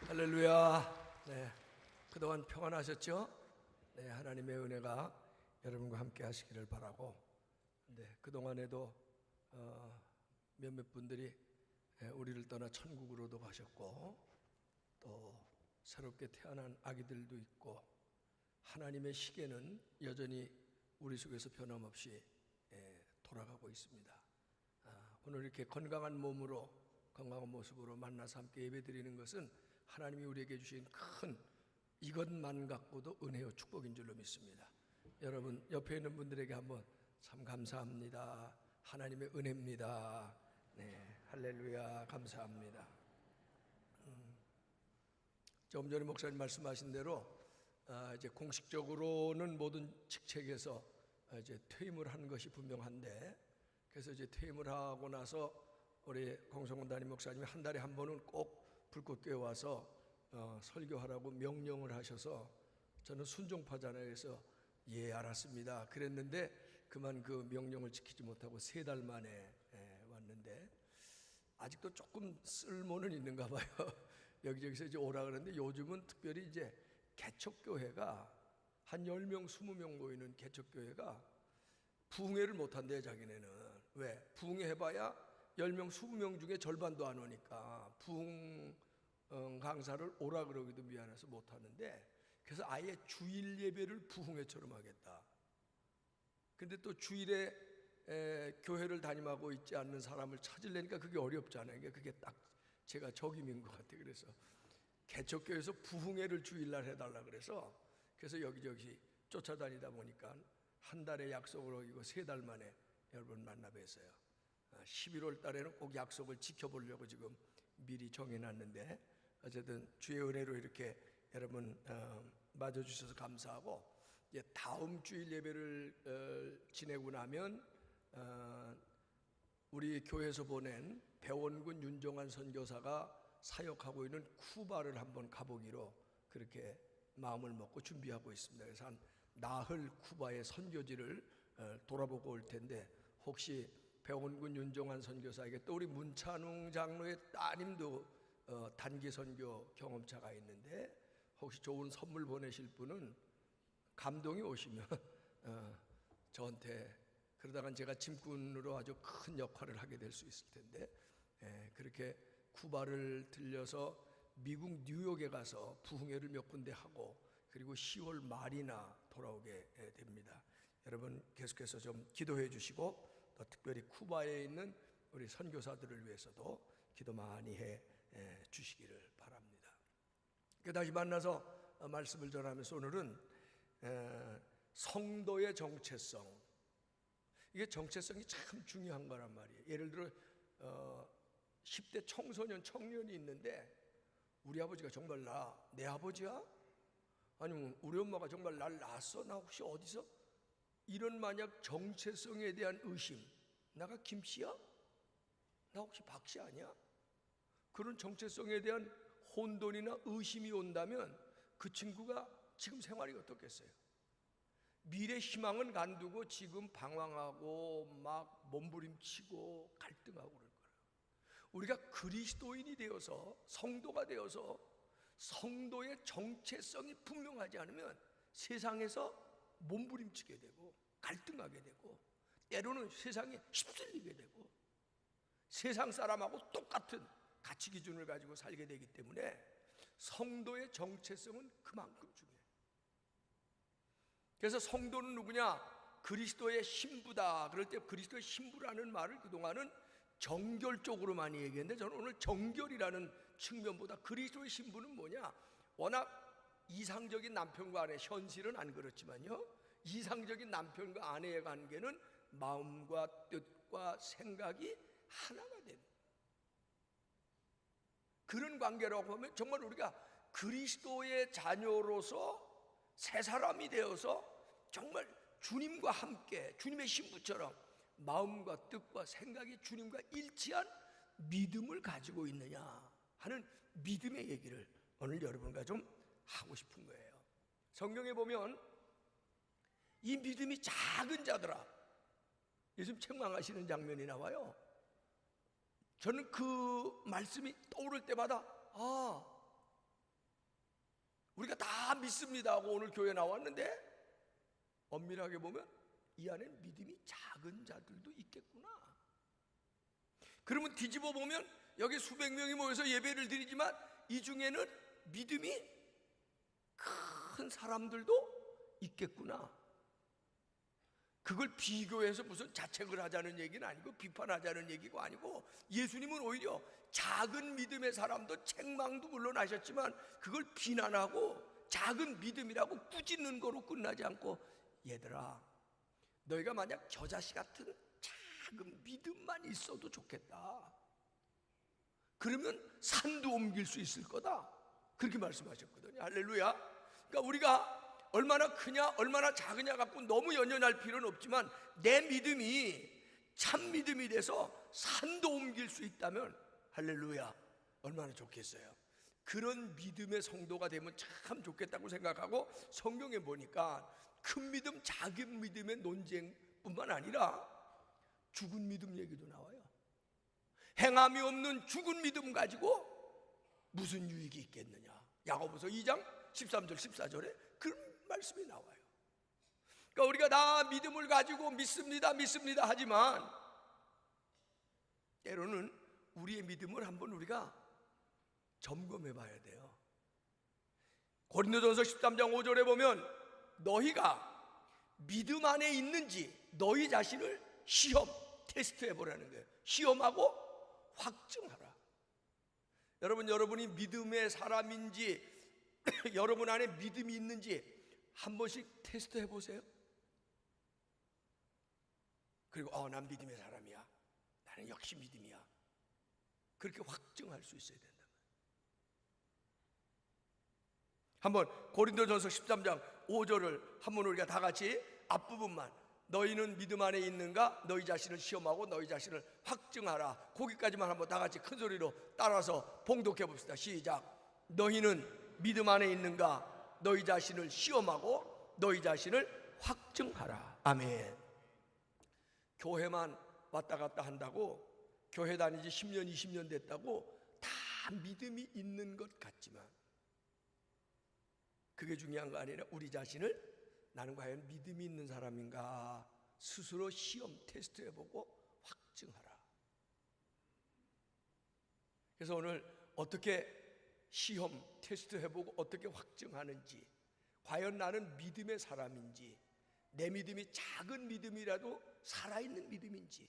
할렐루야. 네, 그동안 평안하셨죠? 네, 하나님의 은혜가 여러분과 함께 하시기를 바라고, 네, 그동안에도 몇몇 분들이 우리를 떠나 천국으로도 가셨고, 또 새롭게 태어난 아기들도 있고, 하나님의 시계는 여전히 우리 속에서 변함없이 돌아가고 있습니다. 오늘 이렇게 건강한 몸으로, 건강한 모습으로 만나서 함께 예배드리는 것은 하나님이 우리에게 주신 큰 이것만 갖고도 은혜요 축복인 줄로 믿습니다. 여러분 옆에 있는 분들에게 한번 참 감사합니다, 하나님의 은혜입니다, 네, 할렐루야, 감사합니다. 조금 전에 목사님 말씀하신 대로 이제 공식적으로는 모든 직책에서 이제 퇴임을 하는 것이 분명한데, 그래서 이제 퇴임을 하고 나서 우리 공성원 담임 목사님이 한 달에 한 번은 꼭 불꽃교회 와서 설교하라고 명령을 하셔서, 저는 순종파잖아요. 그래서 예, 알았습니다 그랬는데 그만 그 명령을 지키지 못하고 3달 만에 왔는데, 아직도 조금 쓸모는 있는가 봐요. 여기저기서 이제 오라 그러는데, 요즘은 특별히 이제 개척교회가 한 10명 20명 모이는 개척교회가 부흥회를 못한대요, 자기네는. 왜? 부흥회 해봐야 10명 20명 중에 절반도 안 오니까 부흥 강사를 오라 그러기도 미안해서 못하는데, 그래서 아예 주일 예배를 부흥회처럼 하겠다. 근데 또 주일에 교회를 담임하고 있지 않는 사람을 찾으려니까 그게 어렵잖아요. 그게 딱 제가 적임인 것 같아요. 그래서 개척교회에서 부흥회를 주일날 해달라 그래서 여기저기 쫓아다니다 보니까 한 달에 약속을 어기고 3달 만에 여러분 만나 뵀어요. 11월 달에는 꼭 약속을 지켜보려고 지금 미리 정해놨는데, 어쨌든 주의 은혜로 이렇게 여러분 맞아주셔서 감사하고, 이제 다음 주일 예배를 지내고 나면 우리 교회에서 보낸 배원군 윤종환 선교사가 사역하고 있는 쿠바를 한번 가보기로 그렇게 마음을 먹고 준비하고 있습니다. 그래서 한 나흘 쿠바의 선교지를 돌아보고 올 텐데, 혹시 배원군 윤종환 선교사에게 또 우리 문찬웅 장로의 따님도 단기 선교 경험차가 있는데, 혹시 좋은 선물 보내실 분은 감동이 오시면 저한테, 그러다간 제가 짐꾼으로 아주 큰 역할을 하게 될 수 있을 텐데, 그렇게 쿠바를 들려서 미국 뉴욕에 가서 부흥회를 몇 군데 하고, 그리고 10월 말이나 돌아오게 됩니다. 여러분 계속해서 좀 기도해 주시고, 또 특별히 쿠바에 있는 우리 선교사들을 위해서도 기도 많이 해 주시기를 바랍니다. 다시 만나서 말씀을 전하면서 오늘은 성도의 정체성, 이게 정체성이 참 중요한 거란 말이에요. 예를 들어 10대 청소년, 청년이 있는데, 우리 아버지가 정말 내 아버지야? 아니면 우리 엄마가 정말 날 낳았어? 나 혹시 어디서? 이런 만약 정체성에 대한 의심, 나가 김씨야? 나 혹시 박씨 아니야? 그런 정체성에 대한 혼돈이나 의심이 온다면 그 친구가 지금 생활이 어떻겠어요? 미래 희망은 간두고 지금 방황하고 막 몸부림치고 갈등하고 그럴 거예요. 우리가 그리스도인이 되어서, 성도가 되어서 성도의 정체성이 분명하지 않으면 세상에서 몸부림치게 되고 갈등하게 되고, 때로는 세상에 휩쓸리게 되고 세상 사람하고 똑같은 가치 기준을 가지고 살게 되기 때문에 성도의 정체성은 그만큼 중요해요. 그래서 성도는 누구냐? 그리스도의 신부다. 그럴 때 그리스도의 신부라는 말을 그동안은 정결적으로 많이 얘기했는데, 저는 오늘 정결이라는 측면보다 그리스도의 신부는 뭐냐? 워낙 이상적인 남편과 아내, 현실은 안 그렇지만요, 이상적인 남편과 아내의 관계는 마음과 뜻과 생각이 하나가 되는 그런 관계라고 하면, 정말 우리가 그리스도의 자녀로서 새 사람이 되어서 정말 주님과 함께, 주님의 신부처럼 마음과 뜻과 생각이 주님과 일치한 믿음을 가지고 있느냐 하는 믿음의 얘기를 오늘 여러분과 좀 하고 싶은 거예요. 성경에 보면 이 믿음이 작은 자들아, 요즘 책망하시는 장면이 나와요. 저는 그 말씀이 떠오를 때마다 다 믿습니다 하고 오늘 교회 나왔는데 엄밀하게 보면 이 안에 믿음이 작은 자들도 있겠구나. 그러면 뒤집어 보면 여기 수백 명이 모여서 예배를 드리지만 이 중에는 믿음이 큰 사람들도 있겠구나. 그걸 비교해서 무슨 자책을 하자는 얘기는 아니고 비판하자는 얘기가 아니고, 예수님은 오히려 작은 믿음의 사람도 책망도 물론 하셨지만 그걸 비난하고 작은 믿음이라고 꾸짖는 거로 끝나지 않고, 얘들아 너희가 만약 겨자씨 같은 작은 믿음만 있어도 좋겠다. 그러면 산도 옮길 수 있을 거다. 그렇게 말씀하셨거든요. 할렐루야. 그러니까 우리가 얼마나 크냐 얼마나 작으냐 갖고 너무 연연할 필요는 없지만 내 믿음이 참 믿음이 돼서 산도 옮길 수 있다면 할렐루야, 얼마나 좋겠어요. 그런 믿음의 성도가 되면 참 좋겠다고 생각하고, 성경에 보니까 큰 믿음 작은 믿음의 논쟁뿐만 아니라 죽은 믿음 얘기도 나와요. 행함이 없는 죽은 믿음 가지고 무슨 유익이 있겠느냐. 야고보서 2장 13절 14절에 그런 말씀이 나와요. 그러니까 우리가 다 믿음을 가지고 믿습니다 하지만 때로는 우리의 믿음을 한번 우리가 점검해 봐야 돼요. 고린도전서 13장 5절에 보면 너희가 믿음 안에 있는지 너희 자신을 시험 테스트해 보라는 거예요. 시험하고 확증하라. 여러분이 믿음의 사람인지 여러분 안에 믿음이 있는지 한 번씩 테스트해 보세요. 그리고 난 믿음의 사람이야, 나는 역시 믿음이야, 그렇게 확증할 수 있어야 된다. 한번 고린도전서 13장 5절을 한번 우리가 다 같이 앞부분만, 너희는 믿음 안에 있는가 너희 자신을 시험하고 너희 자신을 확증하라, 거기까지만 한번 다 같이 큰 소리로 따라서 봉독해 봅시다. 시작. 너희는 믿음 안에 있는가 너희 자신을 시험하고 너희 자신을 확증하라. 아멘. 교회만 왔다 갔다 한다고, 교회 다니지 10년 20년 됐다고 다 믿음이 있는 것 같지만 그게 중요한 거 아니라 우리 자신을 나는 과연 믿음이 있는 사람인가 스스로 시험 테스트해보고 확증하라. 그래서 오늘 어떻게 시험 테스트해보고 어떻게 확증하는지, 과연 나는 믿음의 사람인지, 내 믿음이 작은 믿음이라도 살아있는 믿음인지,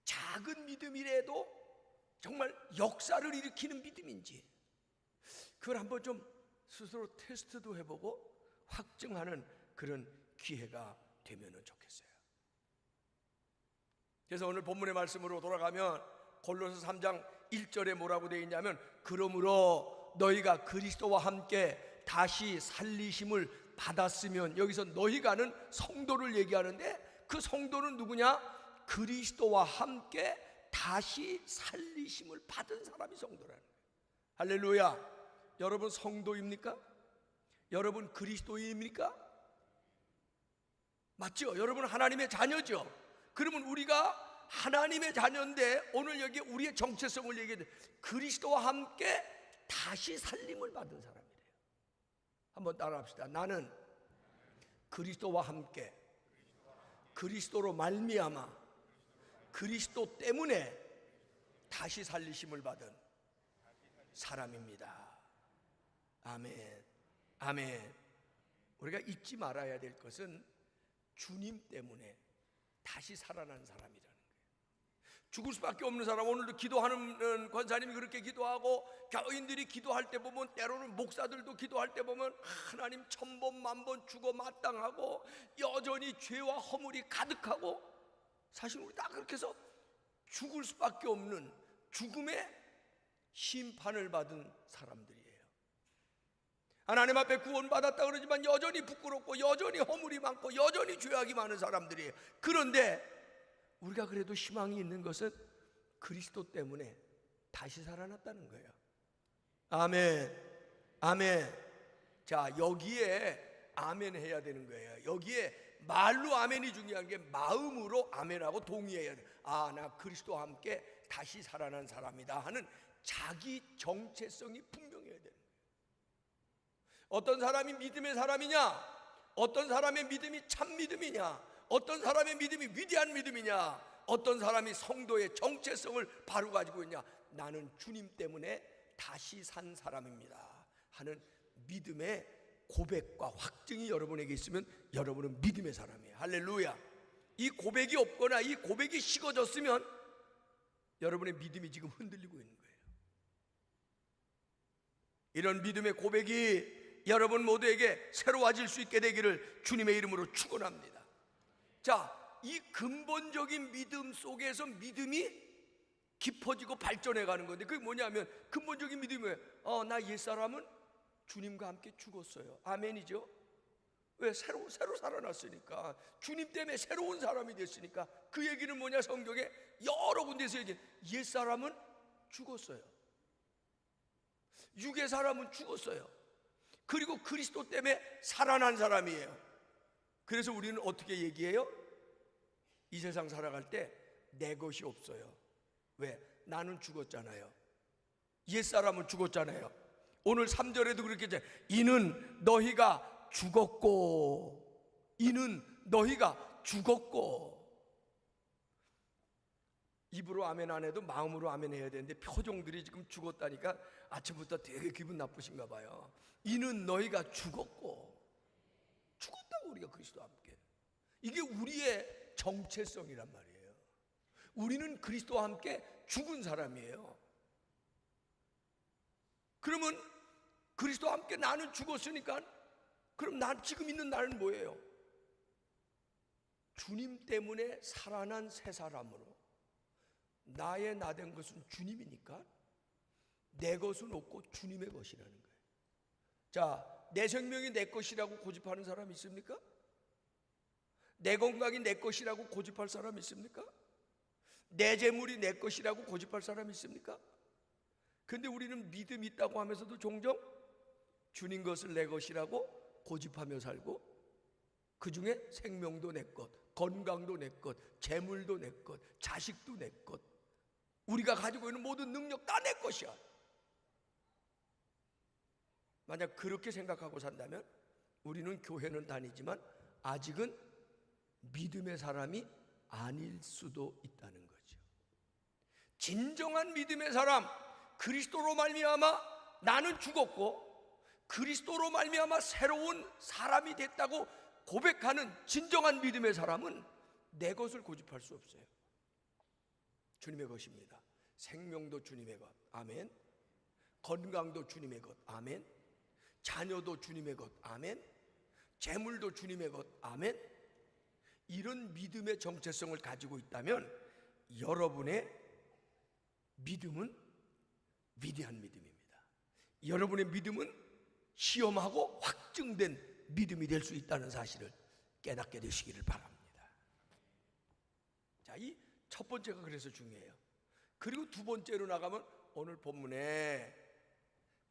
작은 믿음이라도 정말 역사를 일으키는 믿음인지, 그걸 한번 좀 스스로 테스트도 해보고 확증하는 그런 기회가 되면 좋겠어요. 그래서 오늘 본문의 말씀으로 돌아가면 골로새 3장 1절에 뭐라고 되어 있냐면, 그러므로 너희가 그리스도와 함께 다시 살리심을 받았으면, 여기서 너희가는 성도를 얘기하는데 그 성도는 누구냐? 그리스도와 함께 다시 살리심을 받은 사람이 성도라는 거예요. 할렐루야. 여러분 성도입니까? 여러분 그리스도인입니까? 맞죠? 여러분 하나님의 자녀죠? 그러면 우리가 하나님의 자녀인데 오늘 여기 우리의 정체성을 얘기해, 그리스도와 함께 다시 살림을 받은 사람이래요. 한번 따라합시다. 나는 그리스도와 함께, 그리스도로 말미암아, 그리스도 때문에 다시 살리심을 받은 사람입니다. 아멘. 아멘. 우리가 잊지 말아야 될 것은 주님 때문에 다시 살아난 사람이라는 거예요. 죽을 수밖에 없는 사람, 오늘도 기도하는 권사님이 그렇게 기도하고 교인들이 기도할 때 보면, 때로는 목사들도 기도할 때 보면 하나님 1000번 만번 죽어 마땅하고 여전히 죄와 허물이 가득하고, 사실 우리 다 그렇게 해서 죽을 수밖에 없는 죽음의 심판을 받은 사람들이에요. 하나님 앞에 구원받았다 그러지만 여전히 부끄럽고 여전히 허물이 많고 여전히 죄악이 많은 사람들이에요. 그런데 우리가 그래도 희망이 있는 것은 그리스도 때문에 다시 살아났다는 거예요. 아멘. 아멘. 자, 여기에 아멘 해야 되는 거예요. 여기에 말로 아멘이 중요한 게 마음으로 아멘하고 동의해야 돼요. 나 그리스도와 함께 다시 살아난 사람이다 하는 자기 정체성이 분명해야 돼요. 어떤 사람이 믿음의 사람이냐? 어떤 사람의 믿음이 참 믿음이냐? 어떤 사람의 믿음이 위대한 믿음이냐? 어떤 사람이 성도의 정체성을 바로 가지고 있냐? 나는 주님 때문에 다시 산 사람입니다 하는 믿음의 고백과 확증이 여러분에게 있으면 여러분은 믿음의 사람이에요. 할렐루야. 이 고백이 없거나 이 고백이 식어졌으면 여러분의 믿음이 지금 흔들리고 있는 거예요. 이런 믿음의 고백이 여러분 모두에게 새로워질 수 있게 되기를 주님의 이름으로 축원합니다. 자, 이 근본적인 믿음 속에서 믿음이 깊어지고 발전해 가는 건데, 그게 뭐냐면 근본적인 믿음이 나 옛사람은 주님과 함께 죽었어요. 아멘이죠. 왜? 새로 살아났으니까. 주님 때문에 새로운 사람이 됐으니까. 그 얘기는 뭐냐? 성경에 여러 군데서 얘기해. 옛사람은 죽었어요. 육의 사람은 죽었어요. 그리고 그리스도 때문에 살아난 사람이에요. 그래서 우리는 어떻게 얘기해요? 이 세상 살아갈 때 내 것이 없어요. 왜? 나는 죽었잖아요. 옛사람은 죽었잖아요. 오늘 3절에도 그렇게 했잖아요. 이는 너희가 죽었고, 이는 너희가 죽었고. 입으로 아멘 안 해도 마음으로 아멘 해야 되는데 표정들이 지금 죽었다니까 아침부터 되게 기분 나쁘신가 봐요. 이는 너희가 죽었고. 죽었다고, 우리가 그리스도와 함께. 이게 우리의 정체성이란 말이에요. 우리는 그리스도와 함께 죽은 사람이에요. 그러면 그리스도와 함께 나는 죽었으니까 그럼 지금 있는 나는 뭐예요? 주님 때문에 살아난 새 사람으로. 나의 나 된 것은 주님이니까 내 것은 없고 주님의 것이라는 거예요. 자, 내 생명이 내 것이라고 고집하는 사람 있습니까? 내 건강이 내 것이라고 고집할 사람 있습니까? 내 재물이 내 것이라고 고집할 사람 있습니까? 근데 우리는 믿음이 있다고 하면서도 종종 주님 것을 내 것이라고 고집하며 살고, 그 중에 생명도 내 것, 건강도 내 것, 재물도 내 것, 자식도 내 것, 우리가 가지고 있는 모든 능력 다 내 것이야. 만약 그렇게 생각하고 산다면 우리는 교회는 다니지만 아직은 믿음의 사람이 아닐 수도 있다는 거죠. 진정한 믿음의 사람, 그리스도로 말미암아 나는 죽었고 그리스도로 말미암아 새로운 사람이 됐다고 고백하는 진정한 믿음의 사람은 내 것을 고집할 수 없어요. 주님의 것입니다. 생명도 주님의 것, 아멘. 건강도 주님의 것, 아멘. 자녀도 주님의 것, 아멘. 재물도 주님의 것, 아멘. 이런 믿음의 정체성을 가지고 있다면 여러분의 믿음은 위대한 믿음입니다. 여러분의 믿음은 시험하고 확증된 믿음이 될 수 있다는 사실을 깨닫게 되시기를 바랍니다. 자, 이 첫 번째가 그래서 중요해요. 그리고 두 번째로 나가면 오늘 본문에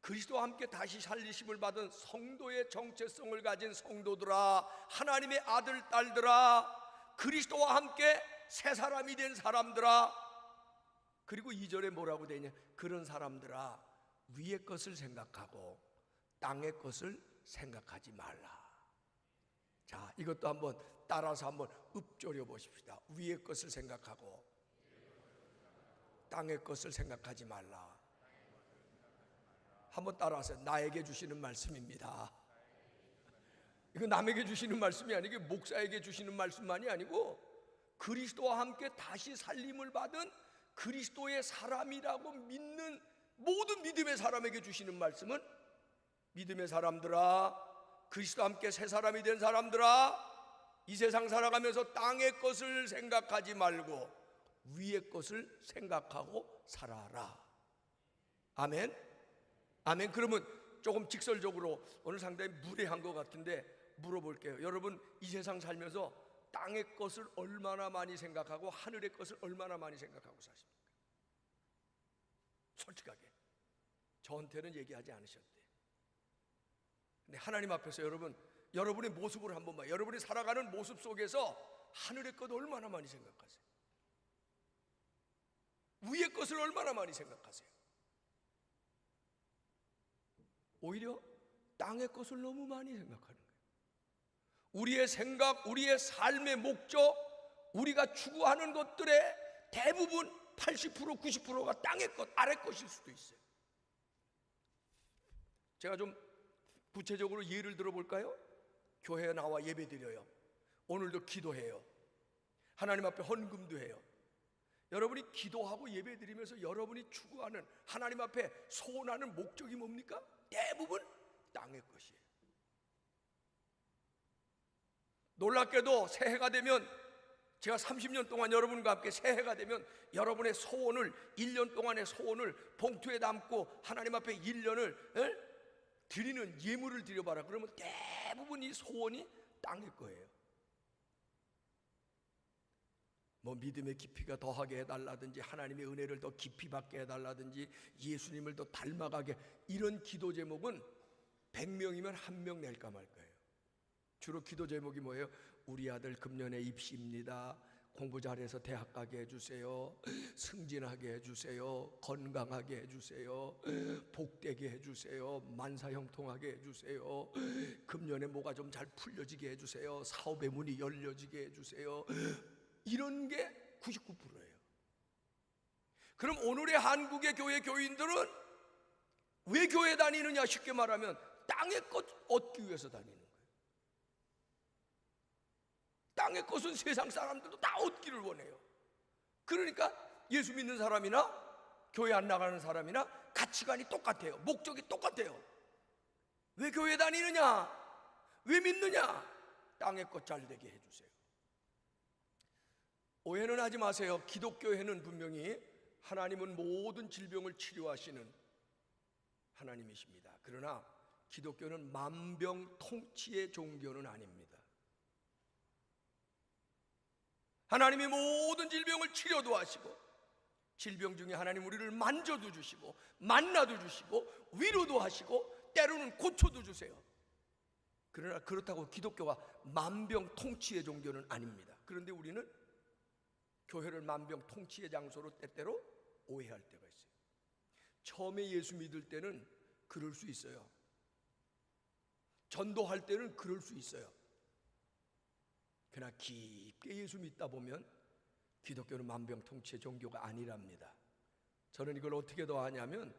그리스도와 함께 다시 살리심을 받은 성도의 정체성을 가진 성도들아, 하나님의 아들, 딸들아, 그리스도와 함께 새 사람이 된 사람들아. 그리고 2절에 뭐라고 되냐? 그런 사람들아, 위의 것을 생각하고 땅의 것을 생각하지 말라. 자, 이것도 한번 따라서 한번 읊조려 보십시다. 위의 것을 생각하고 땅의 것을 생각하지 말라. 한번 따라하세요. 나에게 주시는 말씀입니다. 이거 남에게 주시는 말씀이 아니고 목사에게 주시는 말씀만이 아니고 그리스도와 함께 다시 살림을 받은 그리스도의 사람이라고 믿는 모든 믿음의 사람에게 주시는 말씀은, 믿음의 사람들아, 그리스도와 함께 새 사람이 된 사람들아, 이 세상 살아가면서 땅의 것을 생각하지 말고 위의 것을 생각하고 살아라. 아멘. 아멘. 그러면 조금 직설적으로 오늘 상당히 무례한 것 같은데 물어볼게요. 여러분, 이 세상 살면서 땅의 것을 얼마나 많이 생각하고 하늘의 것을 얼마나 많이 생각하고 사십니까? 솔직하게 저한테는 얘기하지 않으셨대. 근데 하나님 앞에서 여러분의 모습을 한번 봐요. 여러분이 살아가는 모습 속에서 하늘의 것 얼마나 많이 생각하세요? 위의 것을 얼마나 많이 생각하세요? 오히려 땅의 것을 너무 많이 생각하는 거예요. 우리의 생각, 우리의 삶의 목적, 우리가 추구하는 것들의 대부분 80%, 90%가 땅의 것, 아래 것일 수도 있어요. 제가 좀 구체적으로 예를 들어볼까요? 교회에 나와 예배 드려요. 오늘도 기도해요. 하나님 앞에 헌금도 해요. 여러분이 기도하고 예배 드리면서 여러분이 추구하는, 하나님 앞에 소원하는 목적이 뭡니까? 대부분 땅의 것이에요. 놀랍게도 새해가 되면, 제가 30년 동안 여러분과 함께 새해가 되면 여러분의 소원을, 1년 동안의 소원을 봉투에 담고 하나님 앞에 1년을 드리는 예물을 드려봐라. 그러면 대부분 이 소원이 땅의 거예요. 뭐 믿음의 깊이가 더하게 해달라든지, 하나님의 은혜를 더 깊이 받게 해달라든지, 예수님을 더 닮아가게, 이런 기도 제목은 100명이면 1명 낼까 말까요. 주로 기도 제목이 뭐예요? 우리 아들 금년에 입시입니다. 공부 잘해서 대학 가게 해주세요. 승진하게 해주세요. 건강하게 해주세요. 복되게 해주세요. 만사형통하게 해주세요. 금년에 뭐가 좀 잘 풀려지게 해주세요. 사업의 문이 열려지게 해주세요. 이런 게 99%예요. 그럼 오늘의 한국의 교회 교인들은 왜 교회 다니느냐? 쉽게 말하면 땅의 것 얻기 위해서 다니는 거예요. 땅의 것은 세상 사람들도 다 얻기를 원해요. 그러니까 예수 믿는 사람이나 교회 안 나가는 사람이나 가치관이 똑같아요. 목적이 똑같아요. 왜 교회 다니느냐? 왜 믿느냐? 땅의 것 잘 되게 해주세요. 오해는 하지 마세요. 기독교회는 분명히 하나님은 모든 질병을 치료하시는 하나님이십니다. 그러나 기독교는 만병통치의 종교는 아닙니다. 하나님이 모든 질병을 치료도 하시고, 질병 중에 하나님 우리를 만져도 주시고, 만나도 주시고, 위로도 하시고, 때로는 고쳐도 주세요. 그러나 그렇다고 기독교가 만병통치의 종교는 아닙니다. 그런데 우리는 교회를 만병통치의 장소로 때때로 오해할 때가 있어요. 처음에 예수 믿을 때는 그럴 수 있어요. 전도할 때는 그럴 수 있어요. 그러나 깊게 예수 믿다 보면 기독교는 만병통치의 종교가 아니랍니다. 저는 이걸 어떻게 더 아냐면,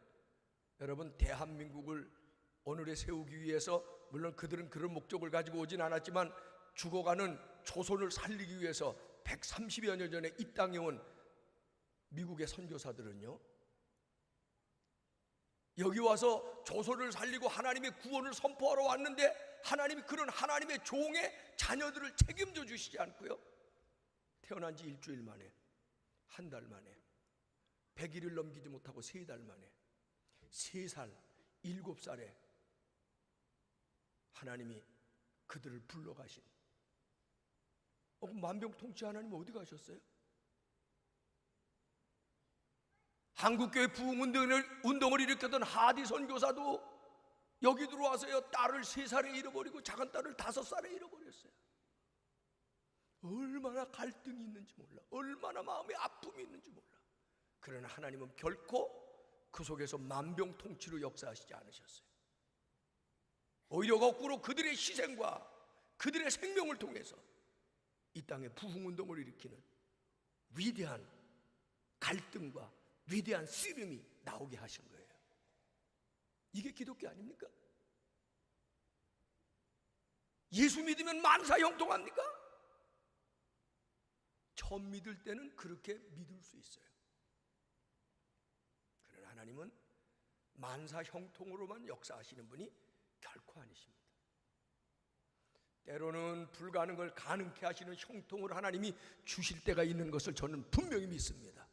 여러분, 대한민국을 오늘에 세우기 위해서, 물론 그들은 그런 목적을 가지고 오진 않았지만, 죽어가는 조선을 살리기 위해서 130여 년 전에 이 땅에 온 미국의 선교사들은요, 여기 와서 조선을 살리고 하나님의 구원을 선포하러 왔는데, 하나님이 그런 하나님의 종의 자녀들을 책임져 주시지 않고요, 태어난 지 일주일 만에, 한 달 만에, 100일을 넘기지 못하고 3달 만에, 3살, 7살에 하나님이 그들을 불러가신, 만병통치 하나님 어디 가셨어요? 한국교회 부흥운동을 일으켰던 하디 선교사도 여기 들어와서요, 딸을 3살에 잃어버리고 작은 딸을 5살에 잃어버렸어요. 얼마나 갈등이 있는지 몰라, 얼마나 마음에 아픔이 있는지 몰라. 그러나 하나님은 결코 그 속에서 만병통치로 역사하시지 않으셨어요. 오히려 거꾸로 그들의 희생과 그들의 생명을 통해서 이 땅에 부흥운동을 일으키는 위대한 갈등과 위대한 씨름이 나오게 하신 거예요. 이게 기독교 아닙니까? 예수 믿으면 만사형통합니까? 처음 믿을 때는 그렇게 믿을 수 있어요. 그러나 하나님은 만사형통으로만 역사하시는 분이 결코 아니십니다. 때로는 불가능을 가능케 하시는 형통을 하나님이 주실 때가 있는 것을 저는 분명히 믿습니다.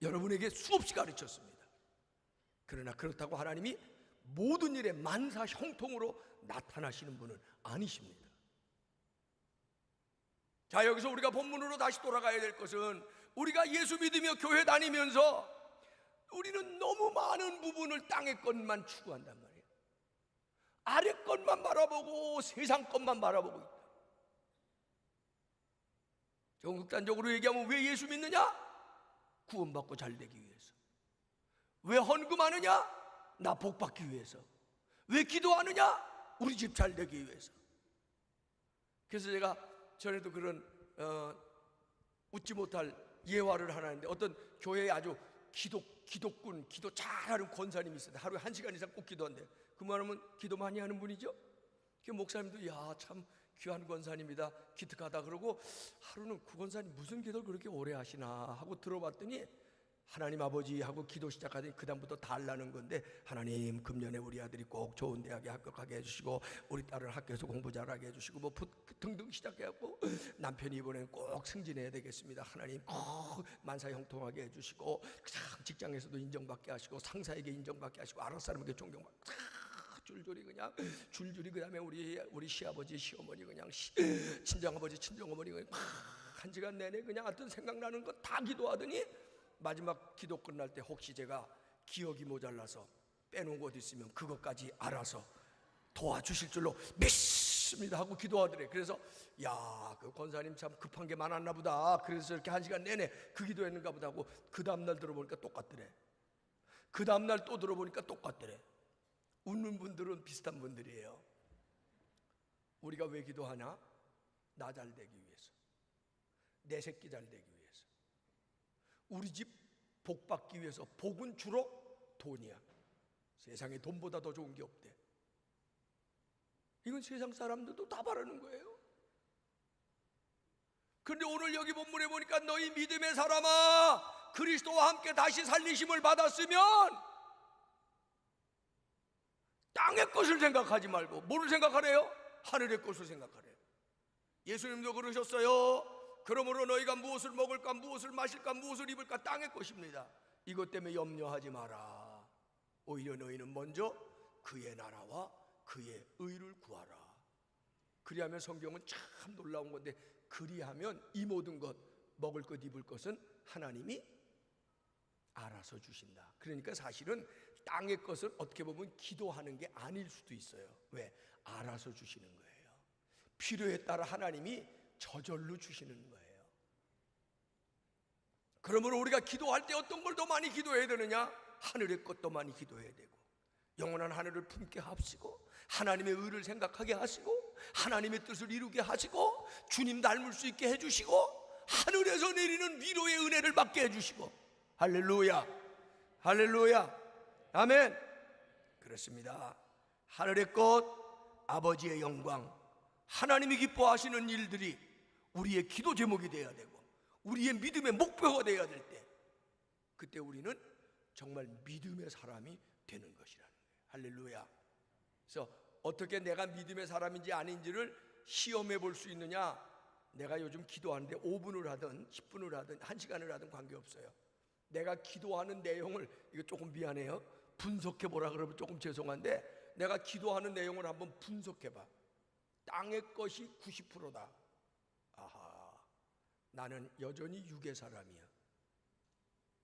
여러분에게 수없이 가르쳤습니다. 그러나 그렇다고 하나님이 모든 일에 만사 형통으로 나타나시는 분은 아니십니다. 자, 여기서 우리가 본문으로 다시 돌아가야 될 것은, 우리가 예수 믿으며 교회 다니면서 우리는 너무 많은 부분을 땅의 것만 추구한단 말이에요. 아래 것만 바라보고 세상 것만 바라보고 있다. 좀 극단적으로 얘기하면 왜 예수 믿느냐? 구원받고 잘 되기 위해서. 왜 헌금하느냐? 나 복 받기 위해서. 왜 기도하느냐? 우리 집 잘 되기 위해서. 그래서 제가 전에도 그런 웃지 못할 예화를 하나 했는데, 어떤 교회에 아주 기도꾼, 기도 잘하는 권사님이 있어요. 하루에 1시간 이상 꼭 기도한대요. 그 말하면 기도 많이 하는 분이죠. 그 목사님도 야, 참 귀한 권사님이다, 기특하다 그러고, 하루는 그 권사님 무슨 기도를 그렇게 오래 하시나 하고 들어봤더니, 하나님 아버지 하고 기도 시작하더니 그 다음부터 달라는 건데, 하나님 금년에 우리 아들이 꼭 좋은 대학에 합격하게 해주시고, 우리 딸을 학교에서 공부 잘하게 해주시고, 뭐 등등 시작해갖고, 남편이 이번에는 꼭 승진해야 되겠습니다, 하나님 꼭 만사형통하게 해주시고, 직장에서도 인정받게 하시고, 상사에게 인정받게 하시고, 아랫 사람에게 존경받고, 줄줄이 그냥 줄줄이. 그 다음에 우리 시아버지 시어머니, 그냥 친정아버지 친정어머니, 그냥 1시간 내내 그냥 어떤 생각나는 거 다 기도하더니, 마지막 기도 끝날 때 혹시 제가 기억이 모자라서 빼놓은 것 있으면 그것까지 알아서 도와주실 줄로 믿습니다 하고 기도하더래. 그래서 야, 그 권사님 참 급한 게 많았나 보다, 그래서 이렇게 1시간 내내 그 기도했는가 보다 하고, 그 다음날 들어보니까 똑같더래. 그 다음날 또 들어보니까 똑같더래. 웃는 분들은 비슷한 분들이에요. 우리가 왜 기도하냐? 나 잘 되기 위해서, 내 새끼 잘 되기 위해서, 우리 집 복 받기 위해서. 복은 주로 돈이야. 세상에 돈보다 더 좋은 게 없대. 이건 세상 사람들도 다 바라는 거예요. 그런데 오늘 여기 본문에 보니까 너희 믿음의 사람아, 그리스도와 함께 다시 살리심을 받았으면 땅의 것을 생각하지 말고 뭐를 생각하래요? 하늘의 것을 생각하래요. 예수님도 그러셨어요. 그러므로 너희가 무엇을 먹을까, 무엇을 마실까, 무엇을 입을까 땅의 것입니다. 이것 때문에 염려하지 마라. 오히려 너희는 먼저 그의 나라와 그의 의를 구하라. 그리하면, 성경은 참 놀라운 건데, 그리하면 이 모든 것, 먹을 것 입을 것은 하나님이 알아서 주신다. 그러니까 사실은 땅의 것을 어떻게 보면 기도하는 게 아닐 수도 있어요. 왜? 알아서 주시는 거예요. 필요에 따라 하나님이 저절로 주시는 거예요. 그러므로 우리가 기도할 때 어떤 걸 더 많이 기도해야 되느냐? 하늘의 것도 많이 기도해야 되고, 영원한 하늘을 품게 하시고, 하나님의 의를 생각하게 하시고, 하나님의 뜻을 이루게 하시고, 주님 닮을 수 있게 해주시고, 하늘에서 내리는 위로의 은혜를 받게 해주시고. 할렐루야, 할렐루야, 아멘. 그렇습니다. 하늘의 것, 아버지의 영광, 하나님이 기뻐하시는 일들이 우리의 기도 제목이 되어야 되고, 우리의 믿음의 목표가 되어야 될 때, 그때 우리는 정말 믿음의 사람이 되는 것이라는 거예요. 할렐루야. 그래서 어떻게 내가 믿음의 사람인지 아닌지를 시험해 볼 수 있느냐? 내가 요즘 기도하는데 5분을 하든 10분을 하든 1시간을 하든 관계없어요. 내가 기도하는 내용을, 이거 조금 미안해요, 분석해 보라 그러면 조금 죄송한데, 내가 기도하는 내용을 한번 분석해 봐. 땅의 것이 90%다. 아하, 나는 여전히 육의 사람이야.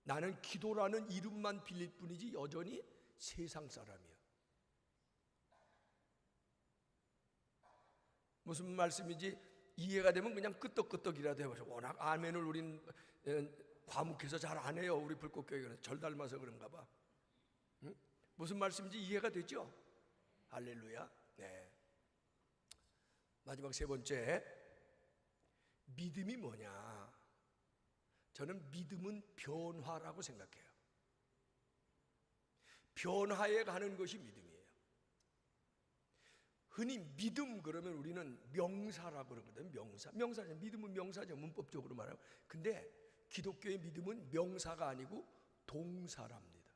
나는 기도라는 이름만 빌릴 뿐이지 여전히 세상 사람이야. 무슨 말씀인지 이해가 되면 그냥 끄떡끄떡이라도 해보죠. 워낙 아멘을 우린 과묵해서 잘 안 해요. 우리 불꽃교회는 절 닮아서 그런가 봐. 응? 무슨 말씀인지 이해가 되죠? 할렐루야. 네. 마지막 세 번째, 믿음이 뭐냐? 저는 믿음은 변화라고 생각해요. 변화에 가는 것이 믿음이에요. 흔히 믿음 그러면 우리는 명사라고 그러거든요. 명사죠. 믿음은 명사죠, 문법적으로 말하면. 근데 기독교의 믿음은 명사가 아니고 동사랍니다.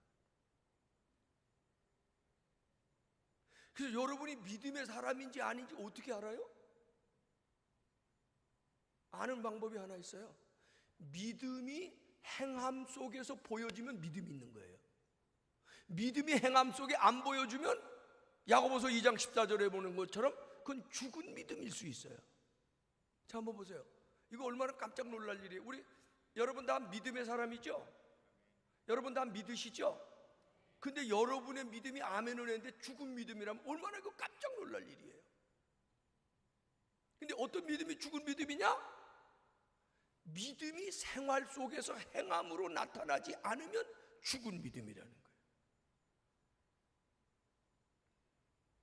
그래서 여러분이 믿음의 사람인지 아닌지 어떻게 알아요? 아는 방법이 하나 있어요. 믿음이 행함 속에서 보여지면 믿음이 있는 거예요. 믿음이 행함 속에 안 보여주면, 야고보서 2장 14절에 보는 것처럼 그건 죽은 믿음일 수 있어요. 자, 한번 보세요. 이거 얼마나 깜짝 놀랄 일이에요. 여러분 다 믿음의 사람이죠? 여러분 다 믿으시죠? 근데 여러분의 믿음이 아멘을 했는데 죽은 믿음이라면 얼마나 이거 깜짝 놀랄 일이에요. 근데 어떤 믿음이 죽은 믿음이냐? 믿음이 생활 속에서 행함으로 나타나지 않으면 죽은 믿음이라는 거예요.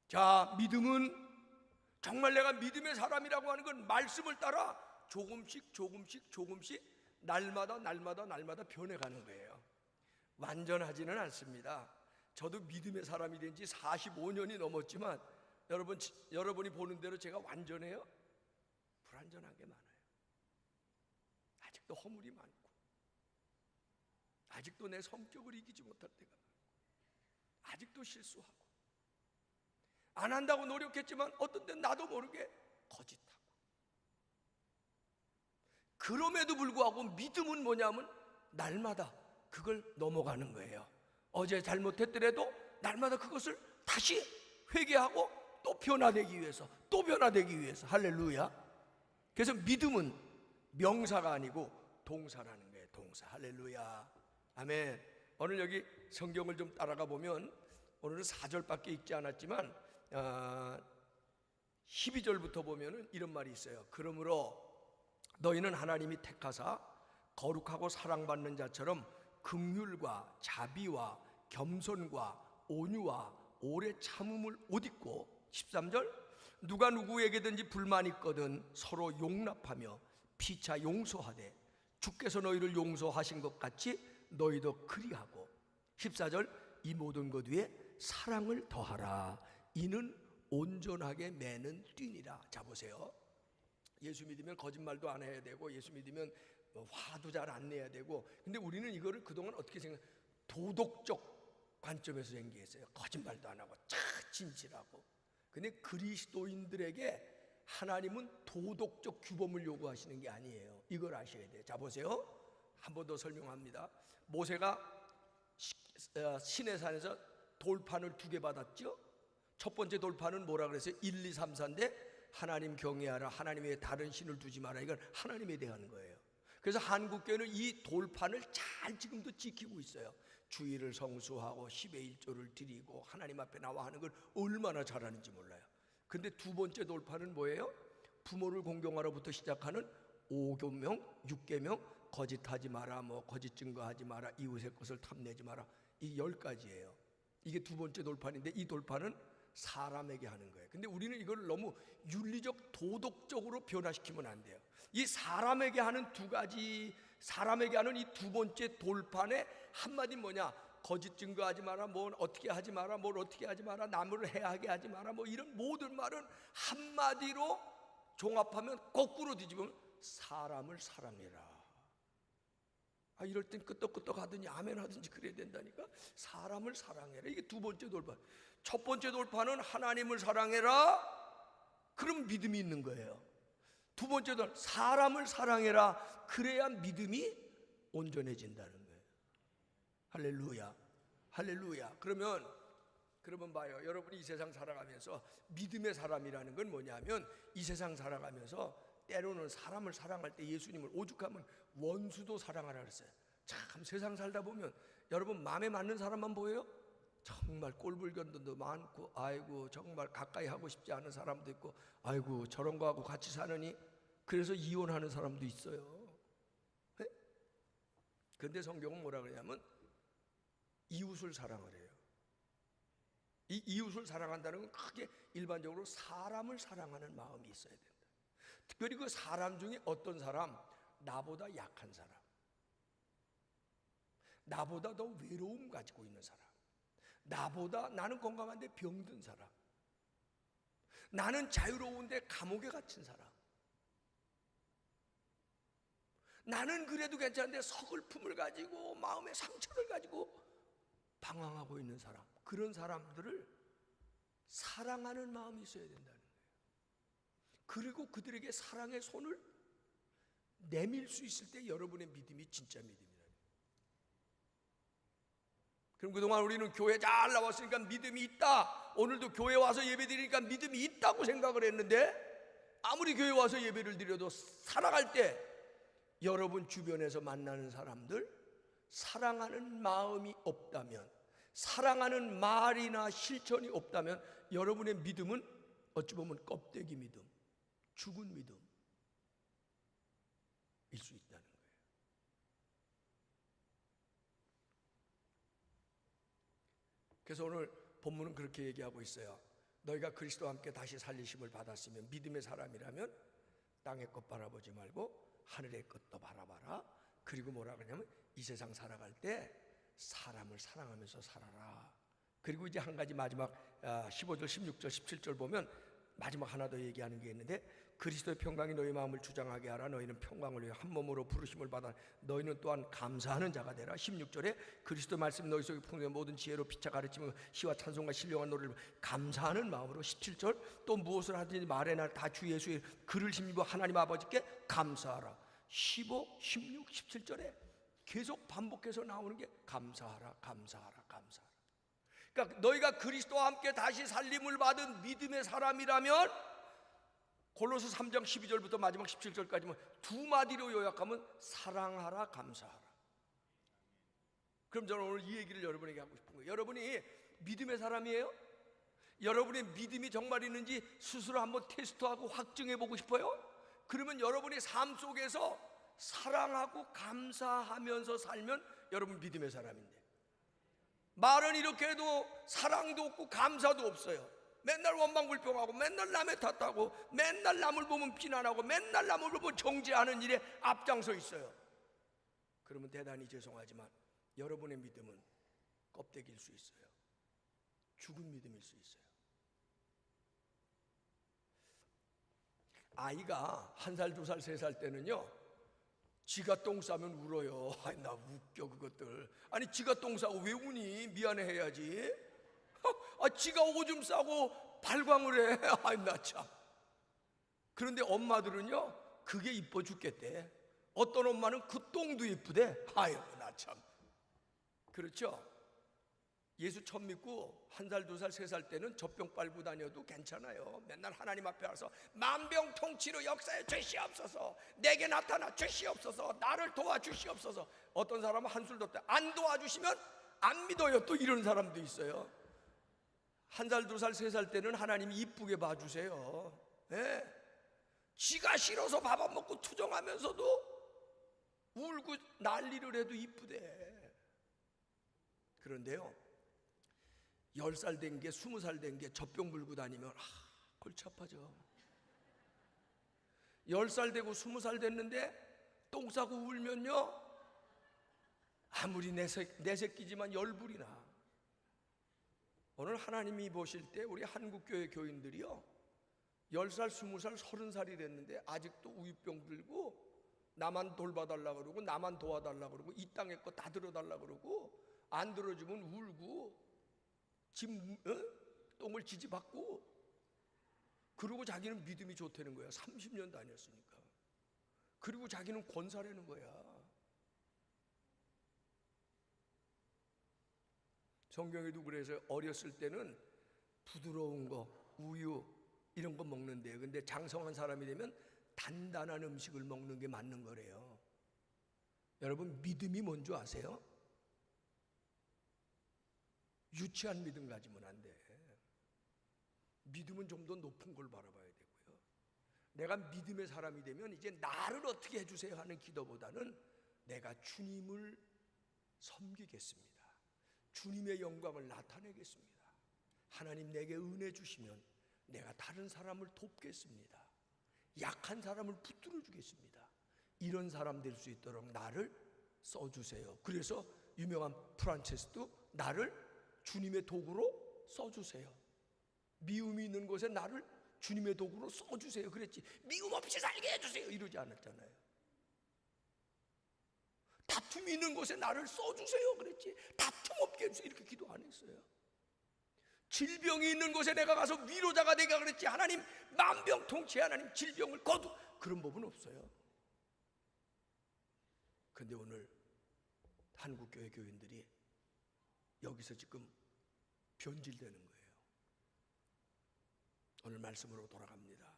자, 믿음은 정말 내가 믿음의 사람이라고 하는 건 말씀을 따라 조금씩 날마다 변해가는 거예요. 완전하지는 않습니다. 저도 믿음의 사람이 된 지 45년이 넘었지만 여러분이 보는 대로 제가 완전해요? 불완전한 게 많아요. 아직도 허물이 많고, 아직도 내 성격을 이기지 못할 때가 많고, 아직도 실수하고, 안 한다고 노력했지만 어떤 때 나도 모르게 거짓하고. 그럼에도 불구하고 믿음은 뭐냐면 날마다 그걸 넘어가는 거예요. 어제 잘못했더라도 날마다 그것을 다시 회개하고 또 변화되기 위해서 할렐루야. 그래서 믿음은 명사가 아니고 동사라는 거예요. 동사. 할렐루야. 아멘. 오늘 여기 성경을 좀 따라가 보면 오늘은 4절밖에 읽지 않았지만 12절부터 보면은 이런 말이 있어요. 그러므로 너희는 하나님이 택하사 거룩하고 사랑받는 자처럼 긍휼과 자비와 겸손과 온유와 오래 참음을 옷 입고, 13절, 누가 누구에게든지 불만이 있거든 서로 용납하며 피차 용서하되 주께서 너희를 용서하신 것 같이 너희도 그리하고, 14절, 이 모든 것 위에 사랑을 더하라. 이는 온전하게 매는 띠니라. 자, 보세요. 예수 믿으면 거짓말도 안 해야 되고, 예수 믿으면 화도 잘 안 내야 되고, 근데 우리는 이거를 그동안 어떻게 도덕적 관점에서 생각했어요. 거짓말도 안 하고 진실하고. 근데 그리스도인들에게 하나님은 도덕적 규범을 요구하시는 게 아니에요. 이걸 아셔야 돼요. 자, 보세요. 한 번 더 설명합니다. 모세가 시내산에서 돌판을 2개 받았죠. 첫 번째 돌판은 뭐라 그랬어요? 1, 2, 3, 4인데 하나님 경외하라, 하나님 외에 다른 신을 두지 마라. 이건 하나님에 대한 거예요. 그래서 한국교회는 이 돌판을 잘 지금도 지키고 있어요. 주일을 성수하고 10의 1조를 드리고 하나님 앞에 나와 하는 걸 얼마나 잘하는지 몰라요. 근데 두 번째 돌판은 뭐예요? 부모를 공경하라부터 시작하는 5계명, 6계명, 거짓하지 마라, 거짓 증거하지 마라, 이웃의 것을 탐내지 마라. 이 10가지예요. 이게 두 번째 돌판인데, 이 돌판은 사람에게 하는 거예요. 근데 우리는 이걸 너무 윤리적, 도덕적으로 변화시키면 안 돼요. 이 사람에게 하는 두 가지, 사람에게 하는 이 두 번째 돌판의 한마디 뭐냐? 거짓 증거하지 마라, 뭘 어떻게 하지 마라, 뭘 어떻게 하지 마라, 남을 해하게 하지 마라, 이런 모든 말은 한마디로 종합하면, 거꾸로 뒤집으면 사람을 사랑해라. 이럴 땐 끄떡끄떡 하든지 아멘 하든지 그래야 된다니까. 사람을 사랑해라. 이게 두 번째 돌판. 첫 번째 돌판은 하나님을 사랑해라. 그럼 믿음이 있는 거예요. 두 번째 돌판, 사람을 사랑해라. 그래야 믿음이 온전해진다는 거예요. 할렐루야. 할렐루야. 그러면 봐요. 여러분이 이 세상 살아가면서 믿음의 사람이라는 건 뭐냐면, 이 세상 살아가면서 때로는 사람을 사랑할 때 예수님을 오죽하면 원수도 사랑하라 그랬어요. 참 세상 살다 보면 여러분 마음에 맞는 사람만 보여요? 정말 꼴불견도 많고, 아이고 정말 가까이 하고 싶지 않은 사람도 있고, 아이고 저런 거하고 같이 사느니 그래서 이혼하는 사람도 있어요. 네? 근데 성경은 뭐라 그러냐면 이웃을 사랑을 해요. 이 이웃을 사랑한다는 건 크게 일반적으로 사람을 사랑하는 마음이 있어야 된다. 특별히 그 사람 중에 어떤 사람, 나보다 약한 사람, 나보다 더 외로움 가지고 있는 사람, 나보다, 나는 건강한데 병든 사람, 나는 자유로운데 감옥에 갇힌 사람, 나는 그래도 괜찮은데 서글픔을 가지고 마음의 상처를 가지고 방황하고 있는 사람, 그런 사람들을 사랑하는 마음이 있어야 된다는 거예요. 그리고 그들에게 사랑의 손을 내밀 수 있을 때 여러분의 믿음이 진짜 믿음이다. 그럼 그동안 우리는 교회 잘 나왔으니까 믿음이 있다, 오늘도 교회 와서 예배 드리니까 믿음이 있다고 생각을 했는데, 아무리 교회 와서 예배를 드려도 살아갈 때 여러분 주변에서 만나는 사람들, 사랑하는 마음이 없다면, 사랑하는 말이나 실천이 없다면 여러분의 믿음은 어찌 보면 껍데기 믿음, 죽은 믿음일 수 있다는 거예요. 그래서 오늘 본문은 그렇게 얘기하고 있어요. 너희가 그리스도와 함께 다시 살리심을 받았으면 믿음의 사람이라면 땅의 것 바라보지 말고 하늘의 것도 바라봐라. 그리고 뭐라 그러냐면 이 세상 살아갈 때 사람을 사랑하면서 살아라. 그리고 이제 한 가지 마지막 15절, 16절, 17절 보면 마지막 하나 더 얘기하는 게 있는데, 그리스도의 평강이 너희 마음을 주장하게 하라. 너희는 평강을 위해 한 몸으로 부르심을 받아 너희는 또한 감사하는 자가 되라. 16절에 그리스도 말씀 너희 속에 풍성한 모든 지혜로 피차 가르치며 시와 찬송과 신령한 노래를 감사하는 마음으로. 17절 또 무엇을 하든지 말에 날 다 주 예수의 그를 힘입어 하나님 아버지께 감사하라. 15, 16, 17절에 계속 반복해서 나오는 게 감사하라, 감사하라, 감사하라. 그러니까 너희가 그리스도와 함께 다시 살림을 받은 믿음의 사람이라면, 골로새 3장 12절부터 마지막 17절까지만 두 마디로 요약하면 사랑하라, 감사하라. 그럼 저는 오늘 이 얘기를 여러분에게 하고 싶은 거예요. 여러분이 믿음의 사람이에요? 여러분의 믿음이 정말 있는지 스스로 한번 테스트하고 확증해 보고 싶어요? 그러면 여러분의 삶 속에서 사랑하고 감사하면서 살면 여러분 믿음의 사람인데, 말은 이렇게 해도 사랑도 없고 감사도 없어요. 맨날 원망불평하고 맨날 남의 탓하고 맨날 남을 보면 비난하고 맨날 남을 보면 정죄하는 일에 앞장서 있어요. 그러면 대단히 죄송하지만 여러분의 믿음은 껍데기일 수 있어요. 죽은 믿음일 수 있어요. 아이가 1살, 2살, 3살 때는요, 지가 똥 싸면 울어요. 아이, 나 웃겨 그것들. 아니 지가 똥 싸고 왜 우니? 미안해 해야지. 지가 오줌 싸고 발광을 해. 아이, 나 참. 그런데 엄마들은요, 그게 이뻐 죽겠대. 어떤 엄마는 그 똥도 이쁘대. 아유, 나 참. 그렇죠? 예수 처음 믿고 1살, 2살, 3살 때는 젖병 빨고 다녀도 괜찮아요. 맨날 하나님 앞에 와서 만병통치로 역사에 주시옵소서, 내게 나타나 주시옵소서, 나를 도와주시옵소서. 어떤 사람은 한술 뒀다 안 도와주시면 안 믿어요. 또 이런 사람도 있어요. 1살, 2살, 3살 때는 하나님이 이쁘게 봐주세요. 네? 지가 싫어서 밥 안 먹고 투정하면서도 울고 난리를 해도 이쁘대. 그런데요, 10살 된 게 20살 된 게 젖병 물고 다니면 골치 아파져. 10살 되고 20살 됐는데 똥 싸고 울면요, 아무리 내 새끼지만 열불이 나. 오늘 하나님이 보실 때 우리 한국교회 교인들이요, 10살, 20살, 30살이 됐는데 아직도 우유병 들고 나만 돌봐달라 그러고 나만 도와달라 그러고 이 땅에 거 다 들어달라 그러고 안 들어주면 울고 똥을 지지받고, 그리고 자기는 믿음이 좋다는 거야. 30년 다녔으니까. 그리고 자기는 권사라는 거야. 성경에도 그래서 어렸을 때는 부드러운 거, 우유 이런 거 먹는데요. 근데 장성한 사람이 되면 단단한 음식을 먹는 게 맞는 거래요. 여러분, 믿음이 뭔지 아세요? 유치한 믿음 가지면 안 돼. 믿음은 좀 더 높은 걸 바라봐야 되고요. 내가 믿음의 사람이 되면 이제 나를 어떻게 해주세요 하는 기도보다는 내가 주님을 섬기겠습니다. 주님의 영광을 나타내겠습니다. 하나님 내게 은혜 주시면 내가 다른 사람을 돕겠습니다. 약한 사람을 붙들어 주겠습니다. 이런 사람 될 수 있도록 나를 써주세요. 그래서 유명한 프란체스도 나를 주님의 도구로 써주세요. 미움이 있는 곳에 나를 주님의 도구로 써주세요 그랬지, 미움 없이 살게 해주세요 이러지 않았잖아요. 다툼이 있는 곳에 나를 써주세요 그랬지, 다툼 없게 해주세요 이렇게 기도 안 했어요. 질병이 있는 곳에 내가 가서 위로자가 되게 그랬지, 하나님 만병통치해 하나님 질병을 거두, 그런 법은 없어요. 근데 오늘 한국교회 교인들이 여기서 지금 변질되는 거예요. 오늘 말씀으로 돌아갑니다.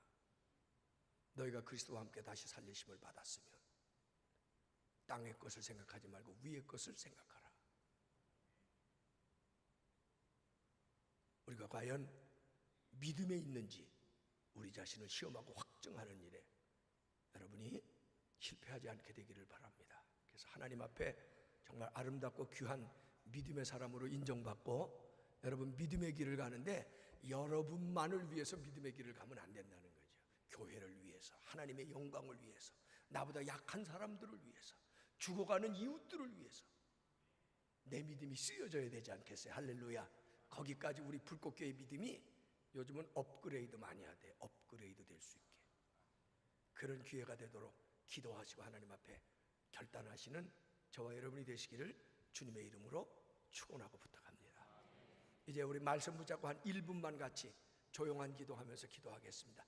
너희가 그리스도와 함께 다시 살리심을 받았으면 땅의 것을 생각하지 말고 위의 것을 생각하라. 우리가 과연 믿음에 있는지 우리 자신을 시험하고 확증하는 일에 여러분이 실패하지 않게 되기를 바랍니다. 그래서 하나님 앞에 정말 아름답고 귀한 믿음의 사람으로 인정받고 여러분 믿음의 길을 가는데 여러분만을 위해서 믿음의 길을 가면 안 된다는 거죠. 교회를 위해서, 하나님의 영광을 위해서, 나보다 약한 사람들을 위해서, 죽어가는 이웃들을 위해서 내 믿음이 쓰여져야 되지 않겠어요? 할렐루야. 거기까지 우리 불꽃교회 믿음이 요즘은 업그레이드 많이 해야 돼. 업그레이드 될 수 있게 그런 기회가 되도록 기도하시고 하나님 앞에 결단하시는 저와 여러분이 되시기를 주님의 이름으로 축원하고 부탁합니다. 이제 우리 말씀 붙잡고 한 1분만 같이 조용한 기도하면서 기도하겠습니다.